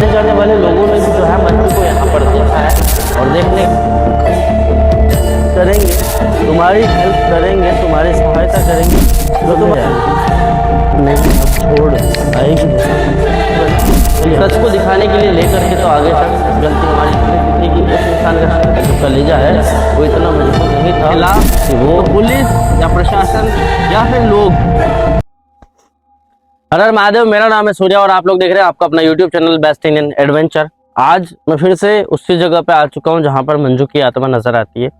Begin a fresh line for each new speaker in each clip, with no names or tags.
आने जाने वाले लोगों ने भी जो है मंजू को यहाँ पर देखा है और देखने करेंगे, तुम्हारी हेल्प करेंगे, तुम्हारी सहायता करेंगे तो तुम नहीं छोड़ आएगी। सच को दिखाने के लिए लेकर के तो आगे तक गलती हमारी इतनी थी कि उस इंसान का जो कलेजा है वो इतना मजबूत नहीं था कि वो पुलिस या प्रशासन या फिर लोग। हर हर महादेव, मेरा नाम है सूर्या और आप लोग देख रहे हैं आपका अपना YouTube channel best Indian adventure. आज मैं फिर से उसी जगह पे आ चुका हूँ जहाँ पर मंजू की आत्मा नजर आती है।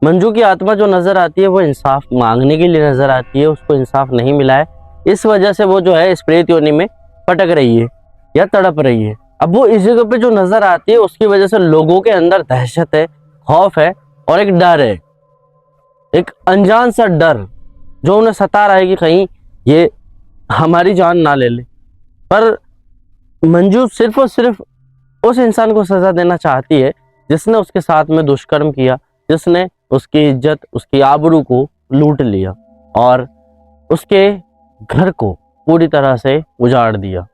मंजू की आत्मा जो नजर आती है वो इंसाफ मांगने के लिए नजर आती है। उसको इंसाफ नहीं मिला है, इस वजह से वो जो है इस प्रेत योनि में भटक रही है या तड़प रही है। अब वो इस जगह पे जो नजर आती है उसकी वजह से लोगों के अंदर दहशत है, खौफ है और एक डर है, एक अनजान सा डर जो उन्हें सता रहा है कि कहीं ये हमारी जान ना ले ले। पर मंजू सिर्फ और सिर्फ उस इंसान को सजा देना चाहती है जिसने उसके साथ में दुष्कर्म किया, जिसने उसकी इज्जत, उसकी आबरू को लूट लिया और उसके घर को पूरी तरह से उजाड़ दिया।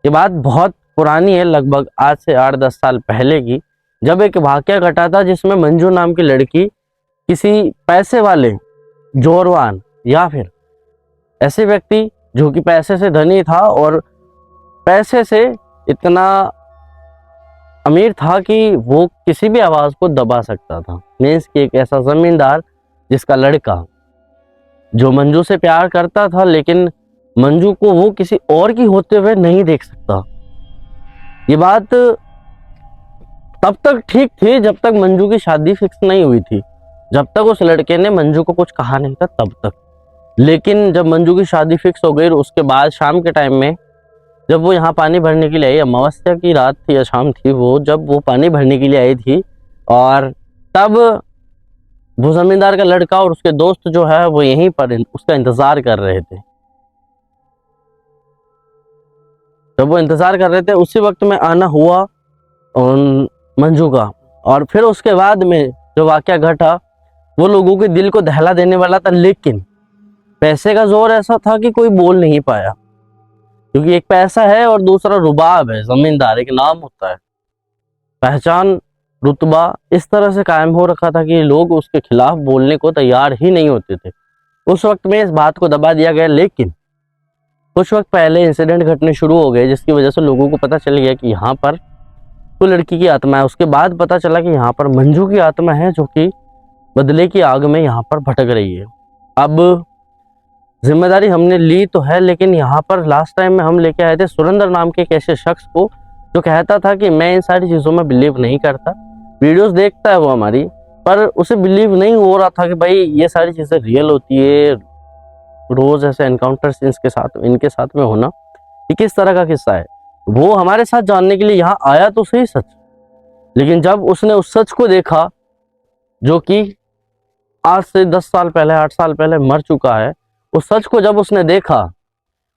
ये बात बहुत पुरानी है, लगभग आज से 8-10 साल पहले की, जब एक वाकया घटा था जिसमें मंजू नाम की लड़की किसी पैसे वाले जोरवान या फिर ऐसे व्यक्ति जो कि पैसे से धनी था और पैसे से इतना अमीर था कि वो किसी भी आवाज को दबा सकता था। मीन्स कि एक ऐसा जमींदार जिसका लड़का जो मंजू से प्यार करता था लेकिन मंजू को वो किसी और की होते हुए नहीं देख सकता। ये बात तब तक ठीक थी जब तक मंजू की शादी फिक्स नहीं हुई थी, जब तक उस लड़के ने मंजू को कुछ कहा नहीं था तब तक। लेकिन जब मंजू की शादी फिक्स हो गई उसके बाद शाम के टाइम में जब वो यहाँ पानी भरने के लिए आई, अमावस्या की रात थी या शाम थी वो, जब वो पानी भरने के लिए आई थी और तब वो जमींदार का लड़का और उसके दोस्त जो है वो यहीं पर उसका इंतजार कर रहे थे। जब वो इंतजार कर रहे थे उसी वक्त में आना हुआ मंजू का, और फिर उसके बाद में जो वाकया घटा वो लोगों के दिल को दहला देने वाला था। लेकिन पैसे का जोर ऐसा था कि कोई बोल नहीं पाया, क्योंकि एक पैसा है और दूसरा रुबाब है। जमींदार एक नाम होता है, पहचान, रुतबा इस तरह से कायम हो रखा था कि लोग उसके खिलाफ बोलने को तैयार ही नहीं होते थे। उस वक्त में इस बात को दबा दिया गया। लेकिन कुछ वक्त पहले इंसिडेंट घटने शुरू हो गए जिसकी वजह से लोगों को पता चल गया कि यहाँ पर तो लड़की की आत्मा है। उसके बाद पता चला कि यहाँ पर मंजू की आत्मा है जो कि बदले की आग में यहाँ पर भटक रही है। अब जिम्मेदारी हमने ली तो है, लेकिन यहाँ पर लास्ट टाइम में हम लेके आए थे सुरेंद्र नाम के एक ऐसे शख्स को जो कहता था कि मैं इन सारी चीज़ों में बिलीव नहीं करता। वीडियोस देखता है वो हमारी, पर उसे बिलीव नहीं हो रहा था कि भाई ये सारी चीज़ें रियल होती है, रोज़ ऐसे एनकाउंटर्स इनके साथ में होना ये किस तरह का किस्सा है। वो हमारे साथ जानने के लिए यहाँ आया तो सही सच, लेकिन जब उसने उस सच को देखा जो कि आज से 10 साल पहले 8 साल पहले मर चुका है, उस सच को जब उसने देखा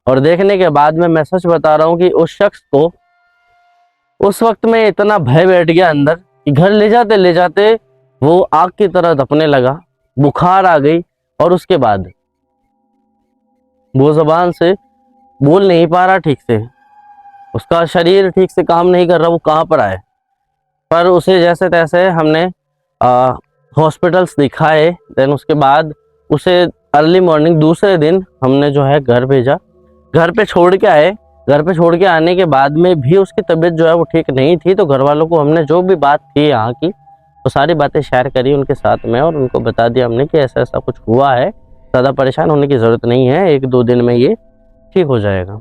और देखने के बाद में मैं सच बता रहा हूँ कि उस शख्स को उस वक्त में इतना भय बैठ गया अंदर कि घर ले जाते वो आग की तरह तपने लगा, बुखार आ गई और उसके बाद वो जबान से बोल नहीं पा रहा ठीक से, उसका शरीर ठीक से काम नहीं कर रहा। वो कहाँ पर आए, पर उसे जैसे तैसे हमने हॉस्पिटल्स दिखाए। देन उसके बाद उसे अर्ली मॉर्निंग दूसरे दिन हमने जो है घर भेजा, घर पे छोड़ के आए। घर पे छोड़ के आने के बाद में भी उसकी तबीयत जो है वो ठीक नहीं थी, तो घर वालों को हमने जो भी बात थी यहाँ की वो सारी बातें शेयर करी उनके साथ में और उनको बता दिया हमने कि ऐसा ऐसा कुछ हुआ है, ज़्यादा परेशान होने की ज़रूरत नहीं है, 1-2 दिन में ये ठीक हो जाएगा।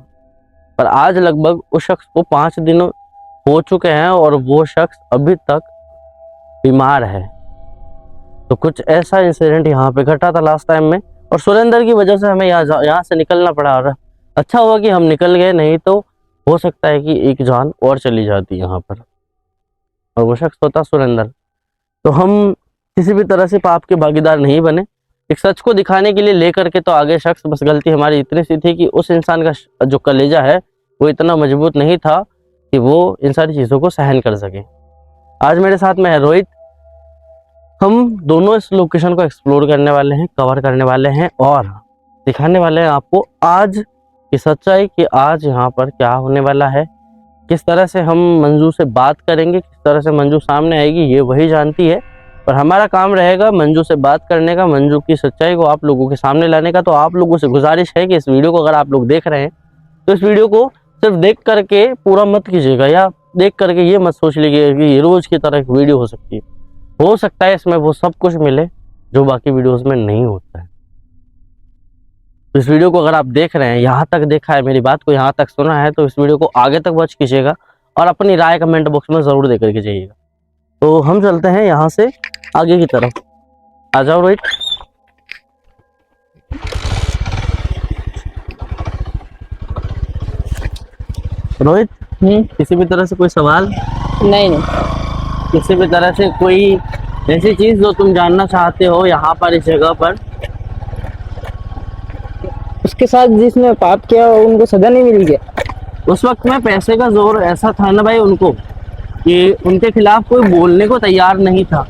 पर आज लगभग उस शख्स को 5 दिन हो चुके हैं और वो शख्स अभी तक बीमार है। तो कुछ ऐसा इंसिडेंट यहाँ पे घटा था लास्ट टाइम में और सुरेंद्र की वजह से हमें यहाँ से निकलना पड़ा। और अच्छा हुआ कि हम निकल गए, नहीं तो हो सकता है कि एक जान और चली जाती यहाँ पर, और वो शख्स होता सुरेंद्र। तो हम किसी भी तरह से पाप के भागीदार नहीं बने। एक सच को दिखाने के लिए लेकर के तो आगे शख्स, बस गलती हमारी इतनी सी थी कि उस इंसान का जो कलेजा है वो इतना मजबूत नहीं था कि वो इन सारी चीज़ों को सहन कर सके। आज मेरे साथ में है रोहित। हम दोनों इस लोकेशन को एक्सप्लोर करने वाले हैं, कवर करने वाले हैं और दिखाने वाले हैं आपको आज की सच्चाई कि आज यहाँ पर क्या होने वाला है, किस तरह से हम मंजू से बात करेंगे, किस तरह से मंजू सामने आएगी, ये वही जानती है। पर हमारा काम रहेगा मंजू से बात करने का, मंजू की सच्चाई को आप लोगों के सामने लाने का। तो आप लोगों से गुजारिश है कि इस वीडियो को अगर आप लोग देख रहे हैं तो इस वीडियो को सिर्फ देख करके पूरा मत कीजिएगा, या देख करके ये मत सोच लीजिए कि ये रोज की तरह एक वीडियो हो सकती है। हो सकता है इसमें वो सब कुछ मिले जो बाकी वीडियोस में नहीं होता है। तो इस वीडियो को अगर आप देख रहे हैं, यहाँ तक देखा है, मेरी बात को यहाँ तक सुना है, तो इस वीडियो को आगे तक वॉच कीजिएगा और अपनी राय कमेंट बॉक्स में जरूर दे करके जाइएगा। तो हम चलते हैं यहाँ से आगे की तरफ। आ जाओ रोहित। रोहित, किसी भी तरह से कोई सवाल?
नहीं नहीं।
किसी भी तरह से कोई ऐसी चीज जो तुम जानना चाहते हो यहाँ पर, इस जगह पर?
उसके साथ जिसने पाप किया उनको सजा नहीं मिली क्या?
उस वक्त में पैसे का जोर ऐसा था ना भाई उनको, कि उनके खिलाफ कोई बोलने को तैयार नहीं था।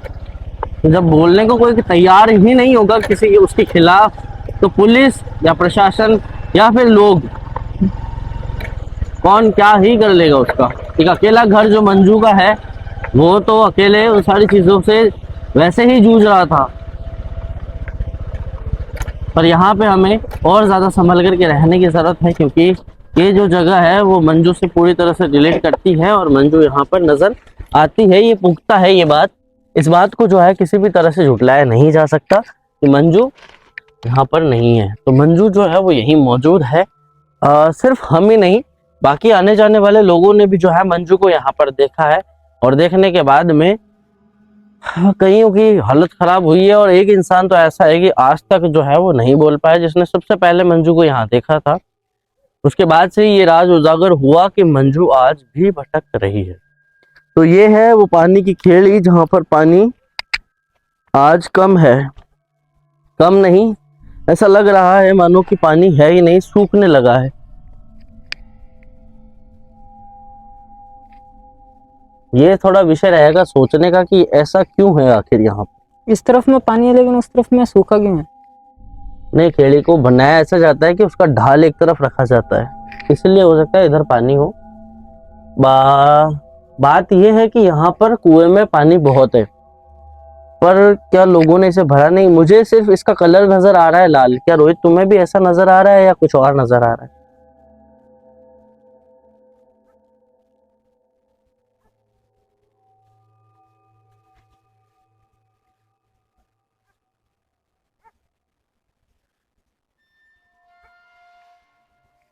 तो जब बोलने को कोई तैयार ही नहीं होगा किसी के उसके खिलाफ, तो पुलिस या प्रशासन या फिर लोग, कौन क्या ही कर लेगा उसका। एक अकेला घर जो मंजू का है, वो तो अकेले उन सारी चीजों से वैसे ही जूझ रहा था। पर यहाँ पे हमें और ज्यादा संभल करके रहने की जरूरत है, क्योंकि ये जो जगह है वो मंजू से पूरी तरह से रिलेट करती है और मंजू यहाँ पर नजर आती है। ये पुख्ता है ये बात, इस बात को जो है किसी भी तरह से झुटलाया नहीं जा सकता कि मंजू यहाँ पर नहीं है। तो मंजू जो है वो यहीं मौजूद है। सिर्फ हम ही नहीं, बाकी आने जाने वाले लोगों ने भी जो है मंजू को यहाँ पर देखा है, और देखने के बाद में कईयों की हालत खराब हुई है। और एक इंसान तो ऐसा है कि आज तक जो है वो नहीं बोल पाया, जिसने सबसे पहले मंजू को यहाँ देखा था। उसके बाद से ये राज उजागर हुआ कि मंजू आज भी भटक रही है। तो ये है वो पानी की खेड़ी, जहां पर पानी आज कम है। कम नहीं, ऐसा लग रहा है मानो कि पानी है ही नहीं, सूखने लगा है। ये थोड़ा विषय रहेगा सोचने का कि ऐसा क्यों है आखिर यहाँ पर।
इस तरफ में पानी है लेकिन उस तरफ में सूखा क्यों है?
नहीं, खेड़ी को बनाया ऐसा जाता है कि उसका ढाल एक तरफ रखा जाता है, इसलिए हो सकता है इधर पानी हो। बात यह है कि यहाँ पर कुएं में पानी बहुत है, पर क्या लोगों ने इसे भरा नहीं? मुझे सिर्फ इसका कलर नजर आ रहा है लाल। क्या रोहित तुम्हें भी ऐसा नजर आ रहा है या कुछ और नजर आ रहा है?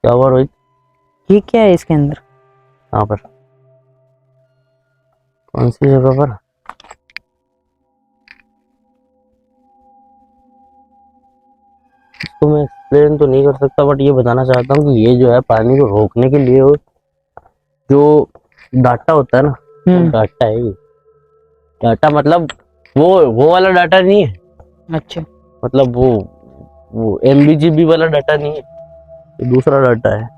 क्या हुआ रोहित?
ये क्या है इसके अंदर?
यहाँ पर कौन सी जगह पर? इसको मैं एक्सप्लेन तो नहीं कर सकता, बट ये बताना चाहता हूँ कि ये जो है पानी को रोकने के लिए जो डाटा होता है ना, डाटा है ये। डाटा मतलब वो वाला डाटा नहीं है।
अच्छा।
मतलब वो MB GB वाला डाटा नहीं है, ये दूसरा डाटा है।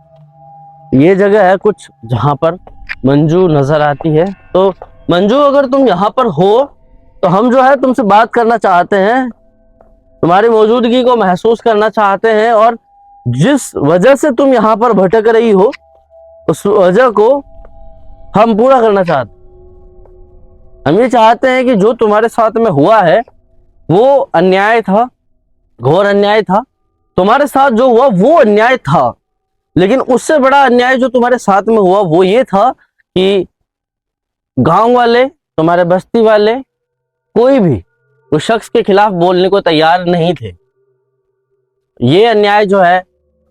ये जगह है कुछ जहां पर मंजू नजर आती है। तो मंजू, अगर तुम यहाँ पर हो तो हम जो है तुमसे बात करना चाहते हैं, तुम्हारी मौजूदगी को महसूस करना चाहते हैं, और जिस वजह से तुम यहाँ पर भटक रही हो उस वजह को हम पूरा करना चाहते हैं। हम ये चाहते हैं कि जो तुम्हारे साथ में हुआ है वो अन्याय था, घोर अन्याय था। तुम्हारे साथ जो हुआ वो अन्याय था, लेकिन उससे बड़ा अन्याय जो तुम्हारे साथ में हुआ वो ये था कि गांव वाले, तुम्हारे बस्ती वाले, कोई भी उस शख्स के खिलाफ बोलने को तैयार नहीं थे। ये अन्याय जो है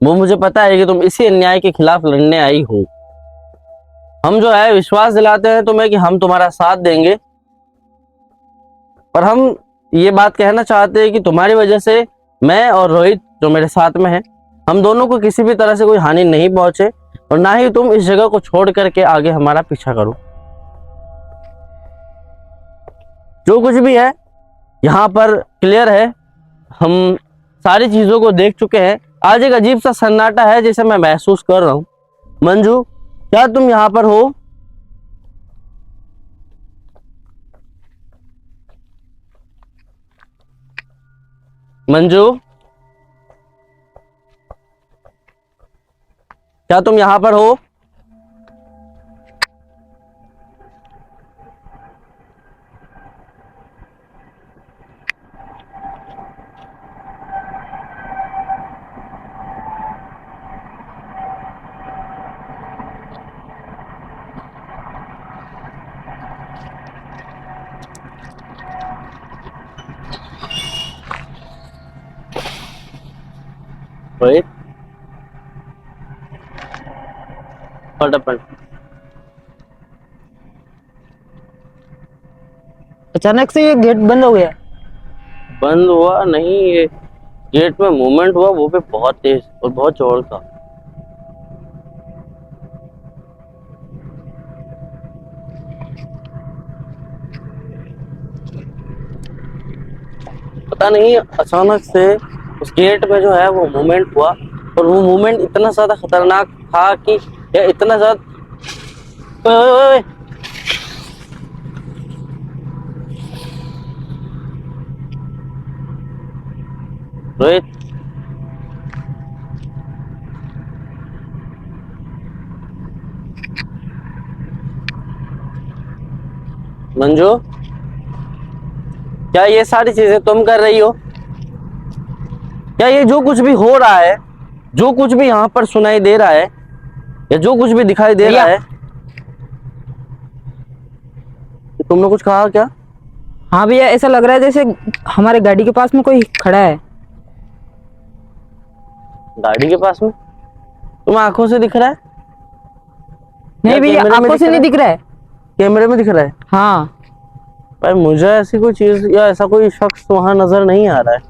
वो मुझे पता है कि तुम इसी अन्याय के खिलाफ लड़ने आई हो। हम जो है विश्वास दिलाते हैं तुम्हें कि हम तुम्हारा साथ देंगे, और हम ये बात कहना चाहते हैं कि तुम्हारी वजह से मैं और रोहित जो मेरे साथ में है, हम दोनों को किसी भी तरह से कोई हानि नहीं पहुंचे, और ना ही तुम इस जगह को छोड़ करके आगे हमारा पीछा करो। जो कुछ भी है यहाँ पर क्लियर है, हम सारी चीजों को देख चुके हैं। आज एक अजीब सा सन्नाटा है जिसे मैं महसूस कर रहा हूँ। मंजू, क्या तुम यहाँ पर हो? मंजू, क्या तुम यहाँ पर हो? Rohit, what happened?
अचानक से ये गेट बंद हो गया।
बंद हुआ नहीं, ये गेट में मूवमेंट हुआ, वो भी बहुत तेज और बहुत जोर का। पता नहीं अचानक से उस गेट में जो है वो मूवमेंट हुआ, और वो मूवमेंट इतना ज्यादा खतरनाक था कि या इतना ज्यादा। ओए, ओए, ओए, रोहित, मंजू, क्या ये सारी चीजें तुम कर रही हो? क्या ये जो कुछ भी हो रहा है, जो कुछ भी यहाँ पर सुनाई दे रहा है, या जो कुछ भी दिखाई दे रहा है, तुमने कुछ कहा क्या?
हाँ भैया, ऐसा लग रहा है जैसे हमारे गाड़ी के पास में कोई खड़ा है।
गाड़ी के पास में? तुम्हें आंखों से दिख रहा है?
नहीं
या
भैया,
कैमरे में
आंखों से नहीं दिख रहा है।
कैमरे में दिख रहा है?
हाँ
पर मुझे ऐसी कोई चीज या ऐसा कोई शख्स वहां नजर नहीं आ रहा है।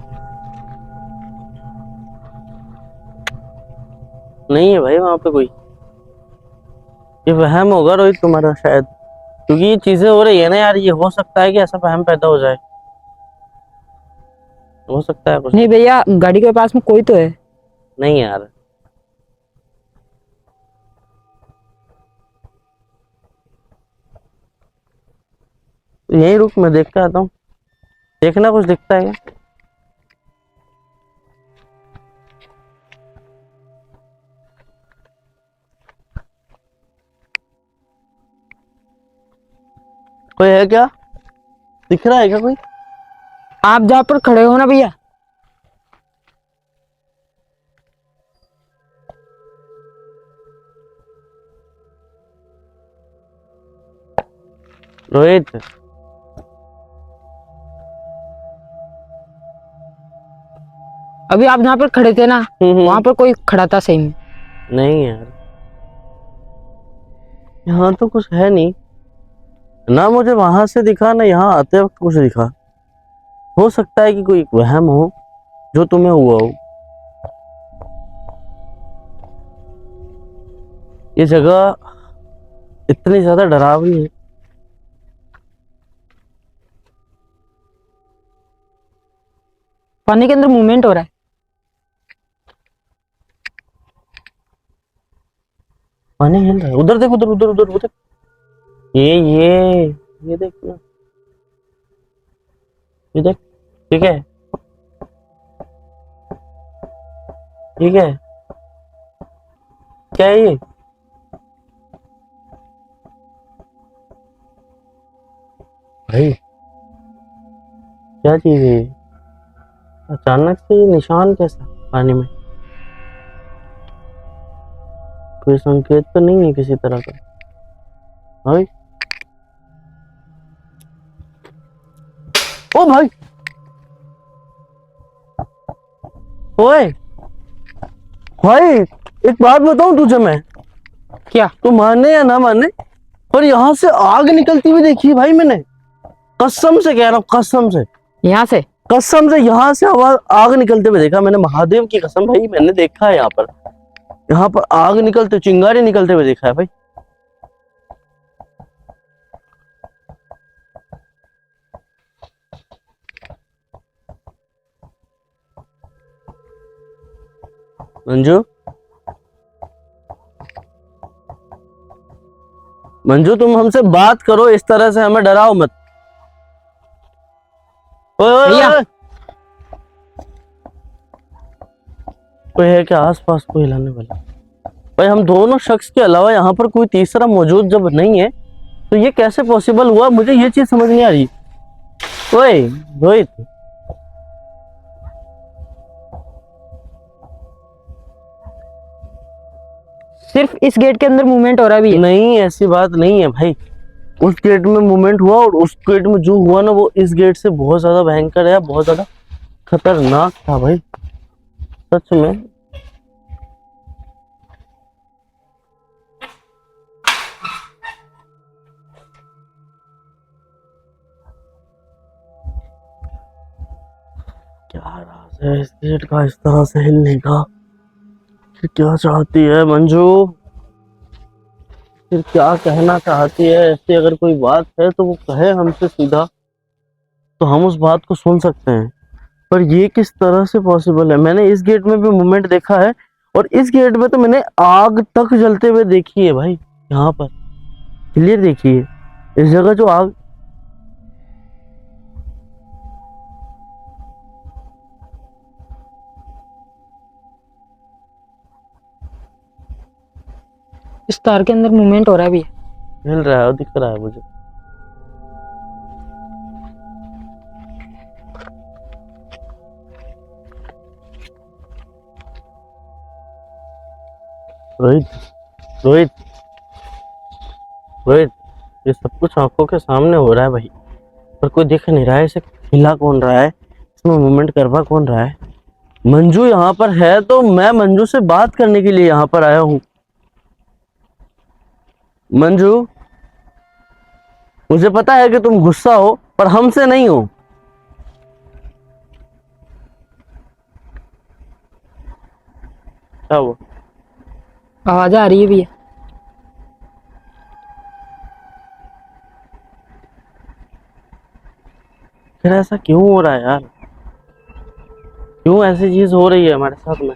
नहीं है भाई वहां पे कोई। ये वहम होगा रोहित तुम्हारा शायद, क्योंकि ये चीजें हो रही है ना यार, ये हो सकता है कि ऐसा वहम पैदा हो जाए। हो सकता है कुछ।
नहीं भैया, गाड़ी के पास में कोई तो है।
नहीं यार, यही रुक, मैं देख के आता हूँ। देखना कुछ दिखता है क्या? कोई है क्या? दिख रहा है क्या कोई?
आप जहाँ पर खड़े हो ना भैया,
रोहित,
अभी आप जहाँ पर खड़े थे ना, वहां पर कोई खड़ा था सही में।
नहीं यार, यहाँ तो कुछ है नहीं ना, मुझे वहां से दिखा ना यहाँ आते वक्त कुछ दिखा। हो सकता है कि कोई वहम हो जो तुम्हें हुआ हो। ये जगह इतनी ज्यादा डरावनी है।
पानी के अंदर मूवमेंट हो रहा है।
पानी हिल रहा है, उधर देख, उधर उधर उधर उधर। ये देख ना, ये देख। ठीक है, ठीक है। क्या है ये? भाई क्या चीज है ये? अचानक से ये निशान कैसा पानी में? कोई संकेत तो नहीं है किसी तरह का? भाई, ओ भाई, ओए भाई, एक बात बताऊं तुझे मैं?
क्या?
तू माने या ना माने, पर यहाँ से आग निकलती हुई देखी है भाई मैंने। कसम से कह रहा हूँ, कसम से,
यहाँ से?
कसम से यहाँ से आवाज आग निकलते हुए देखा मैंने, महादेव की कसम भाई, मैंने देखा है यहाँ पर आग निकलते, चिंगारी निकलते हुए देखा है भाई। मंजू, मंजू, तुम हमसे बात करो, इस तरह से हमें डराओ मत। ओए, ओए,
भैया।
ओए। कोई है क्या आसपास कोई हिलाने वाला? भाई हम दोनों शख्स के अलावा यहाँ पर कोई तीसरा मौजूद जब नहीं है, तो ये कैसे पॉसिबल हुआ? मुझे ये चीज समझ नहीं आ रही। ओए रोहित,
सिर्फ इस गेट के अंदर मूवमेंट हो रहा है भैया।
नहीं, ऐसी बात नहीं है भाई। उस गेट में मूवमेंट हुआ, और उस गेट में जो हुआ ना, वो इस गेट से बहुत ज्यादा भयंकर है, बहुत ज्यादा खतरनाक था भाई, सच में। क्या राज है इस गेट का इस तरह से हिलने का? फिर क्या चाहती है मंजू? फिर क्या कहना चाहती है? ऐसी अगर कोई बात है तो वो कहे हमसे सीधा, तो हम उस बात को सुन सकते हैं। पर ये किस तरह से पॉसिबल है? मैंने इस गेट में भी मूवमेंट देखा है, और इस गेट में तो मैंने आग तक जलते हुए देखी है भाई। यहाँ पर क्लियर देखी है इस जगह जो आग।
इस तार के अंदर मूवमेंट हो रहा है भैया।
हिल रहा है, दिख रहा है मुझे। रोहित, रोहित, रोहित, ये सब कुछ आंखों के सामने हो रहा है भाई, पर कोई दिख नहीं रहा है। इसे हिला कौन रहा है? इसमें मूवमेंट करवा कौन रहा है? मंजू यहाँ पर है तो मैं मंजू से बात करने के लिए यहाँ पर आया हूँ। मंजू, मुझे पता है कि तुम गुस्सा हो, पर हमसे नहीं हो। क्या हुआ?
आवाज आ रही है भैया।
फिर ऐसा क्यों हो रहा है यार? क्यों ऐसी चीज हो रही है हमारे साथ में?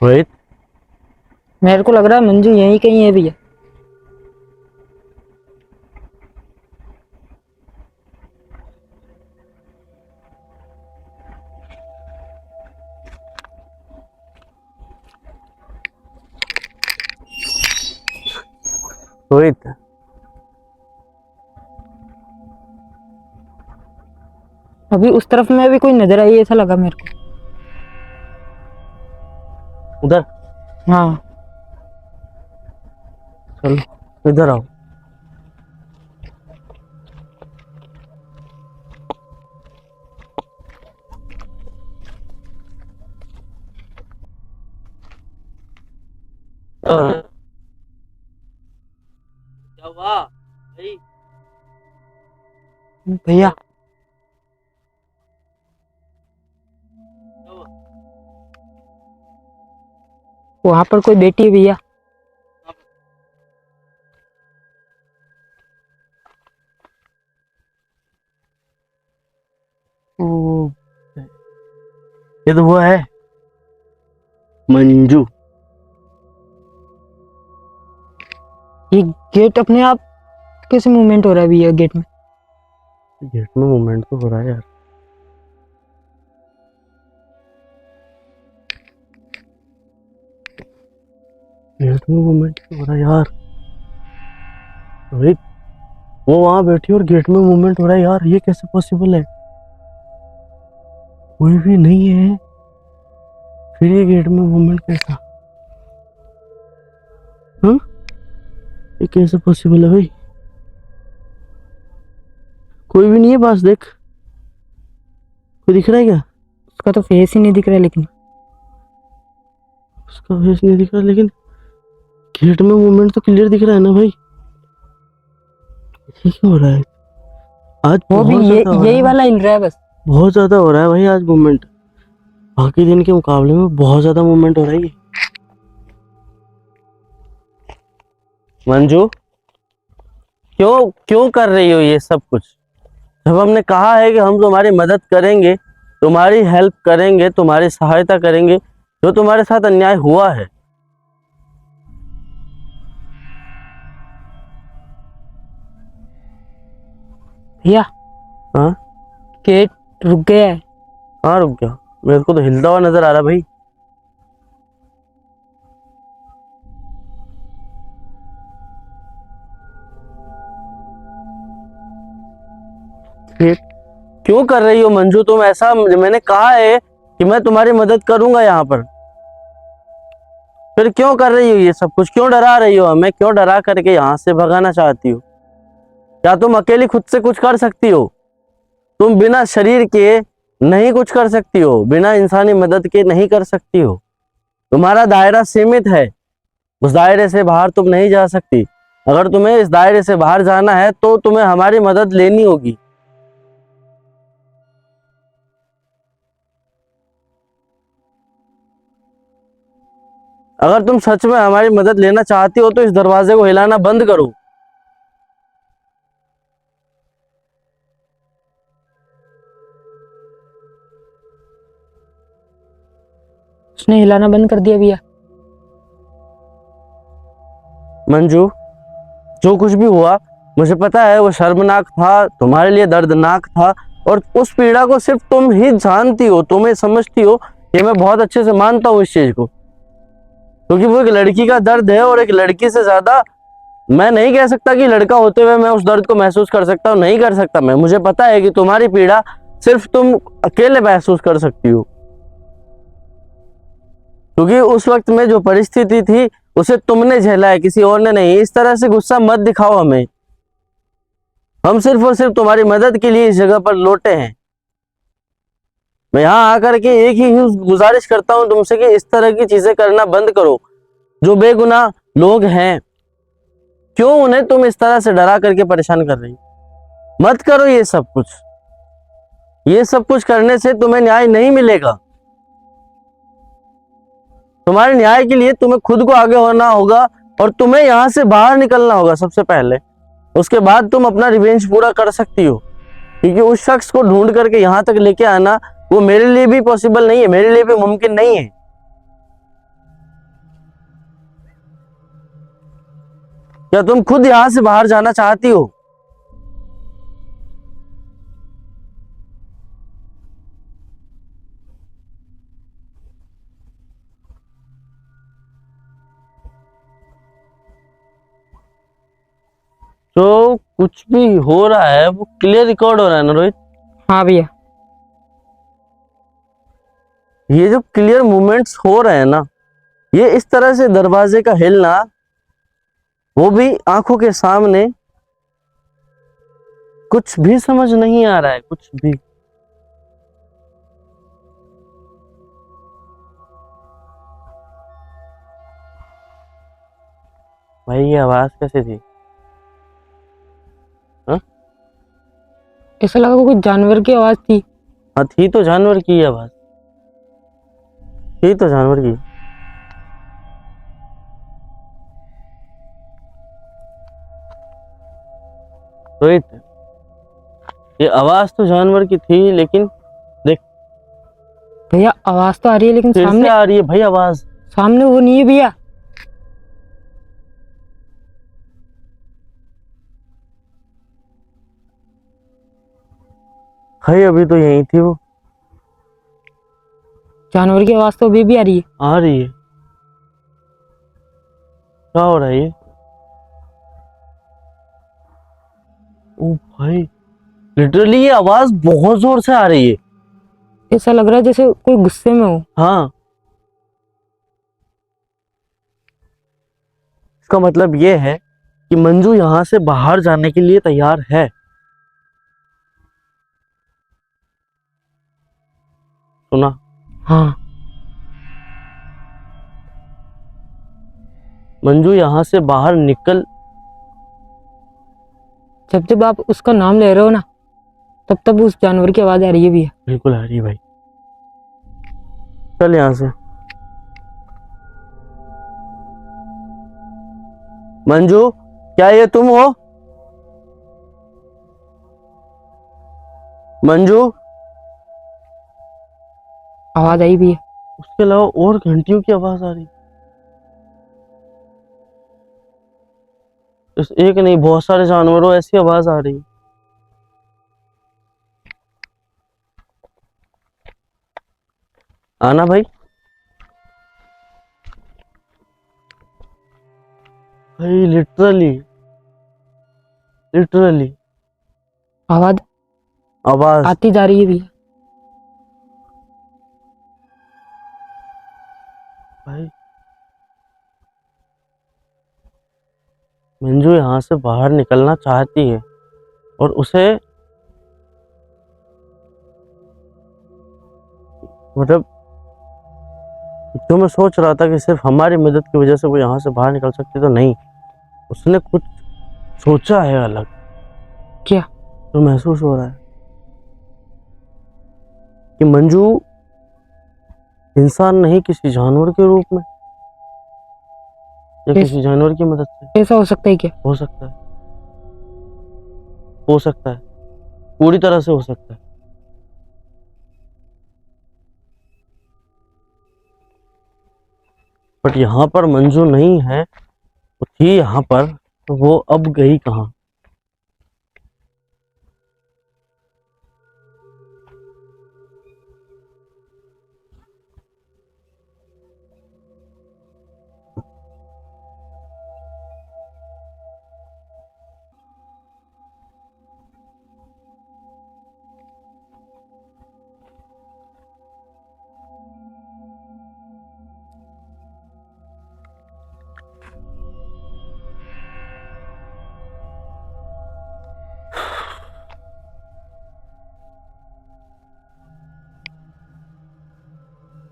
रोहित,
मेरे को लग रहा है मंजू यहीं कहीं है भैया।
रोहित,
अभी उस तरफ में भी कोई नजर आई ऐसा लगा मेरे को।
उधर?
हाँ।
चलो इधर आओ। क्या हुआ भाई?
भैया
क्या हुआ?
वहां पर कोई बेटी है भैया।
ओ, ये तो वो है मंजू।
ये गेट अपने आप कैसे मूवमेंट हो रहा है भैया गेट में?
गेट में मूवमेंट तो हो रहा है यार। गेट में मूवमेंट तो हो रहा है यार। रोहित, वो वहां बैठी और गेट में मूवमेंट हो रहा है यार। ये कैसे पॉसिबल है? कोई भी नहीं है, फिर ये गेट में मूवमेंट कैसा? हाँ, ये कैसे पॉसिबल है भाई? कोई भी नहीं है पास, देख। कोई दिख रहा है क्या?
उसका तो फेस ही नहीं दिख रहा है लेकिन।
उसका फेस नहीं दिख रहा, लेकिन गेट में मूवमेंट तो क्लियर दिख रहा है ना भाई। ये क्या हो रहा है आज?
वो भी
बहुत ज्यादा हो रहा
यही
है।
वाला हिल रहा है बस।
बहुत ज्यादा हो रहा है भाई आज मूवमेंट। बाकी दिन के मुकाबले में बहुत ज्यादा मूवमेंट हो रहा है। मंजू, क्यों क्यों कर रही हो ये सब कुछ? जब हमने कहा है कि हम तुम्हारी मदद करेंगे, तुम्हारी हेल्प करेंगे, तुम्हारी सहायता करेंगे, जो तुम्हारे साथ अन्याय हुआ है।
भैया
हाँ,
गेट रुक गया है।
हाँ रुक गया। मेरे को तो हिलता हुआ नजर आ रहा भाई। फिर क्यों कर रही हो मंजू तुम ऐसा? मैंने कहा है कि मैं तुम्हारी मदद करूंगा यहाँ पर, फिर क्यों कर रही हो ये सब कुछ? क्यों डरा रही हो हमें? क्यों डरा करके यहाँ से भगाना चाहती हो? क्या तुम अकेली खुद से कुछ कर सकती हो? तुम बिना शरीर के नहीं कुछ कर सकती हो, बिना इंसानी मदद के नहीं कर सकती हो। तुम्हारा दायरा सीमित है, उस दायरे से बाहर तुम नहीं जा सकती। अगर तुम्हें इस दायरे से बाहर जाना है तो तुम्हें हमारी मदद लेनी होगी। अगर तुम सच में हमारी मदद लेना चाहती हो तो इस दरवाजे को हिलाना बंद करो।
उसने हिलाना बंद कर दिया भैया।
मंजू, जो कुछ भी हुआ मुझे पता है वो शर्मनाक था, तुम्हारे लिए दर्दनाक था, और उस पीड़ा को सिर्फ तुम ही जानती हो, तुम्हें समझती हो। ये मैं बहुत अच्छे से मानता हूँ इस चीज को, क्योंकि वो एक लड़की का दर्द है, और एक लड़की से ज्यादा मैं नहीं कह सकता कि लड़का होते हुए मैं उस दर्द को महसूस कर सकता हूँ, नहीं कर सकता मैं। मुझे पता है कि तुम्हारी पीड़ा सिर्फ तुम अकेले महसूस कर सकती हो, क्योंकि उस वक्त में जो परिस्थिति थी उसे तुमने झेला है, किसी और ने नहीं। इस तरह से गुस्सा मत दिखाओ हमें, हम सिर्फ और सिर्फ तुम्हारी मदद के लिए इस जगह पर लौटे हैं। मैं यहाँ आकर के एक ही गुजारिश करता हूँ तुमसे कि इस तरह की चीजें करना बंद करो। जो बेगुनाह लोग हैं, क्यों उन्हें तुम इस तरह से डरा करके परेशान कर रही? मत करो ये सब कुछ। ये सब कुछ करने से तुम्हें न्याय नहीं मिलेगा। तुम्हारे न्याय के लिए तुम्हें खुद को आगे होना होगा, और तुम्हें यहाँ से बाहर निकलना होगा सबसे पहले। उसके बाद तुम अपना रिवेंज पूरा कर सकती हो, क्योंकि उस शख्स को ढूंढ करके यहाँ तक लेके आना वो मेरे लिए भी पॉसिबल नहीं है, मेरे लिए भी मुमकिन नहीं है। क्या तुम खुद यहाँ से बाहर जाना चाहती हो? तो कुछ भी हो रहा है वो क्लियर रिकॉर्ड हो रहा है ना रोहित?
हाँ भैया।
ये जो क्लियर मूवमेंट्स हो रहे हैं ना, ये इस तरह से दरवाजे का हिलना, वो भी आंखों के सामने, कुछ भी समझ नहीं आ रहा है, कुछ भी। भाई ये आवाज कैसे थी? हाँ,
ऐसा लगा कोई जानवर की आवाज थी।
हाँ थी तो जानवर की आवाज, थी तो जानवर की। रोहित, ये आवाज तो जानवर की थी, लेकिन देख
भैया आवाज तो आ रही है, लेकिन
फिर से
सामने
आ रही है भाई आवाज।
सामने वो नहीं है भैया।
भाई अभी तो यही थी वो।
जानवर की आवाज तो अभी भी आ रही है।
आ रही है? क्या हो रहा है ये? ओ भाई, लिटरली ये आवाज बहुत जोर से आ रही है।
ऐसा लग रहा है जैसे कोई गुस्से में हो।
हाँ, इसका मतलब ये है कि मंजू यहाँ से बाहर जाने के लिए तैयार है। सुना?
हाँ।
मंजू यहाँ से बाहर निकल।
जब जब आप उसका नाम ले रहे हो ना, तब तब उस जानवर की आवाज आ रही है भैया।
बिल्कुल आ रही है भाई। चल यहाँ से। मंजू, क्या ये तुम हो? मंजू?
आवाज आई भैया।
उसके अलावा और घंटियों की आवाज आ रही। इस एक नहीं, बहुत सारे जानवरों ऐसी आवाज आ रही। आना भाई। भाई लिटरली लिटरली
आवाज
आवाज
आती जा रही है भैया।
भाई मंजू यहाँ से बाहर निकलना चाहती है और उसे मतलब जो मैं सोच रहा था कि सिर्फ हमारी मदद की वजह से वो यहाँ से बाहर निकल सकती, तो नहीं, उसने कुछ सोचा है अलग।
क्या?
तो महसूस हो रहा है कि मंजू इंसान नहीं, किसी जानवर के रूप में या किसी जानवर की मदद से।
ऐसा हो सकता है क्या?
हो सकता है, हो सकता है, पूरी तरह से हो सकता है। बट यहाँ पर मंजू नहीं है, वो थी यहाँ पर, तो वो अब गई कहाँ?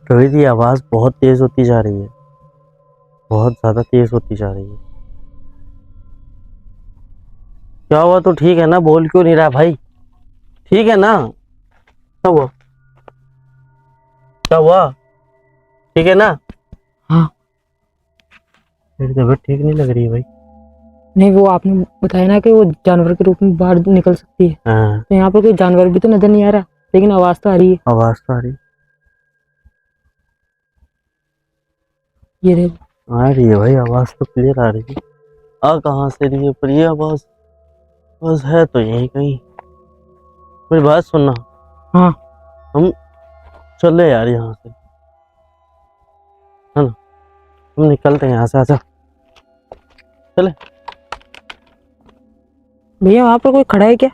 रोहित, ये आवाज बहुत तेज होती जा रही है, बहुत ज्यादा तेज होती जा रही है। क्या हुआ? तो ठीक है ना? बोल क्यों नहीं रहा भाई? ठीक है ना? क्या हुआ? क्या हुआ? ठीक है ना?
हाँ।
मेरी तबीयत ठीक नहीं लग रही है भाई।
नहीं, वो आपने बताया ना कि वो जानवर के रूप में बाहर निकल सकती है,
हाँ,
तो यहाँ पर कोई जानवर भी तो नजर नहीं आ रहा, लेकिन आवाज तो आ रही है।
आवाज तो आ रही
ये देखो।
आ रही है भाई, आवाज तो क्लियर आ रही है। आ कहाँ से रही है पर ये आवाज? बस है तो यही कहीं। मेरी बात सुनना।
हाँ।
हम चले यार यहाँ से, है ना? हम निकलते हैं यहाँ से। आजा चले।
भैया वहां पर कोई खड़ा है क्या?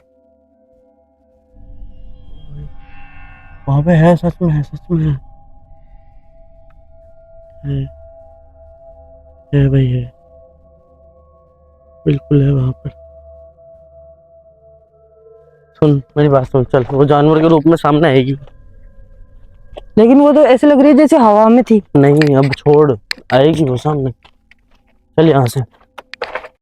वहां पे है, सच में है, सच में है भाई, है, बिल्कुल है वहां पर। सुन मेरी बात सुन, चल, वो जानवर के रूप में सामने आएगी।
लेकिन वो तो ऐसे लग रही है जैसे हवा में थी।
नहीं, अब छोड़, आएगी वो सामने। चल यहाँ से।